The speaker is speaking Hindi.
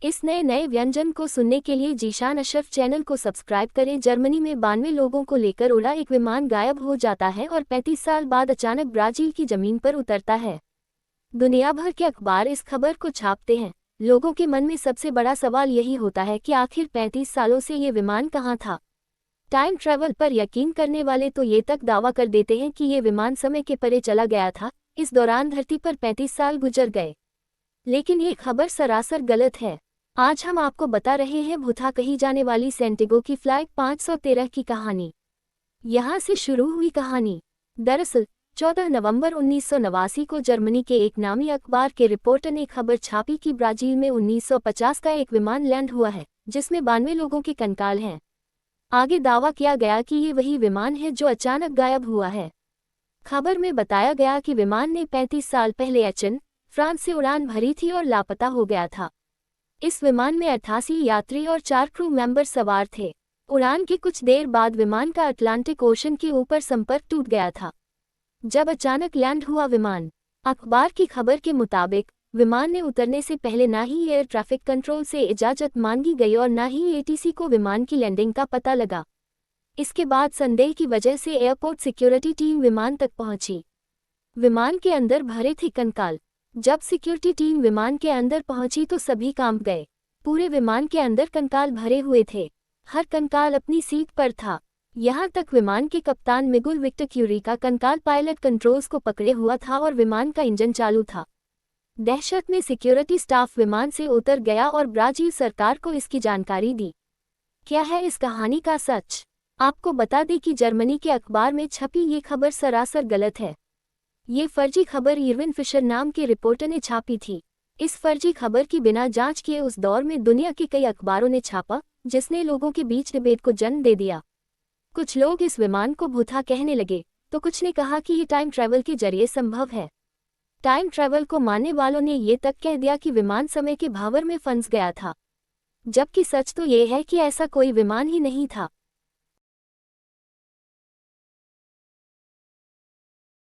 इस नए नए व्यंजन को सुनने के लिए जीशान अशरफ चैनल को सब्सक्राइब करें। जर्मनी में 92 लोगों को लेकर उड़ा एक विमान गायब हो जाता है और 35 साल बाद अचानक ब्राजील की जमीन पर उतरता है। दुनिया भर के अखबार इस खबर को छापते हैं। लोगों के मन में सबसे बड़ा सवाल यही होता है कि आखिर 35 सालों से ये विमान कहाँ था। टाइम ट्रैवल पर यकीन करने वाले तो ये तक दावा कर देते हैं कि ये विमान समय के परे चला गया था। इस दौरान धरती पर 35 साल गुजर गए, लेकिन ये खबर सरासर गलत है। आज हम आपको बता रहे हैं भुता कही जाने वाली सैंटिगो की फ्लाइट 513 की कहानी। यहाँ से शुरू हुई कहानी। दरअसल 14 नवंबर 1989 को जर्मनी के एक नामी अखबार के रिपोर्टर ने खबर छापी कि ब्राजील में 1950 का एक विमान लैंड हुआ है जिसमें 92 लोगों के कंकाल हैं। आगे दावा किया गया कि ये वही विमान है जो अचानक गायब हुआ है। खबर में बताया गया कि विमान ने 35 साल पहले एचेन, फ्रांस से उड़ान भरी थी और लापता हो गया था। इस विमान में 88 यात्री और 4 क्रू मेंबर सवार थे। उड़ान के कुछ देर बाद विमान का अटलांटिक ओशन के ऊपर संपर्क टूट गया था जब अचानक लैंड हुआ विमान। अखबार की खबर के मुताबिक विमान ने उतरने से पहले ना ही एयर ट्रैफिक कंट्रोल से इजाजत मांगी गई और ना ही एटीसी को विमान की लैंडिंग का पता लगा। इसके बाद संदेह की वजह से एयरपोर्ट सिक्योरिटी टीम विमान तक पहुंची। विमान के अंदर भरे थे कंकाल। जब सिक्योरिटी टीम विमान के अंदर पहुंची तो सभी कांप गए। पूरे विमान के अंदर कंकाल भरे हुए थे। हर कंकाल अपनी सीट पर था। यहां तक विमान के कप्तान मिगुल विक्टर क्यूरी का कंकाल पायलट कंट्रोल्स को पकड़े हुआ था और विमान का इंजन चालू था। दहशत में सिक्योरिटी स्टाफ विमान से उतर गया और ब्राजील सरकार को इसकी जानकारी दी। क्या है इस कहानी का सच? आपको बता दें कि जर्मनी के अखबार में छपी ये खबर सरासर गलत है। ये फर्जी खबर इरविन फिशर नाम के रिपोर्टर ने छापी थी। इस फर्जी खबर की बिना जांच किए उस दौर में दुनिया के कई अखबारों ने छापा, जिसने लोगों के बीच डिबेट को जन्म दे दिया। कुछ लोग इस विमान को भूता कहने लगे तो कुछ ने कहा कि ये टाइम ट्रैवल के जरिए संभव है। टाइम ट्रैवल को मानने वालों ने ये तक कह दिया कि विमान समय के भावर में फंस गया था, जबकि सच तो ये है कि ऐसा कोई विमान ही नहीं था।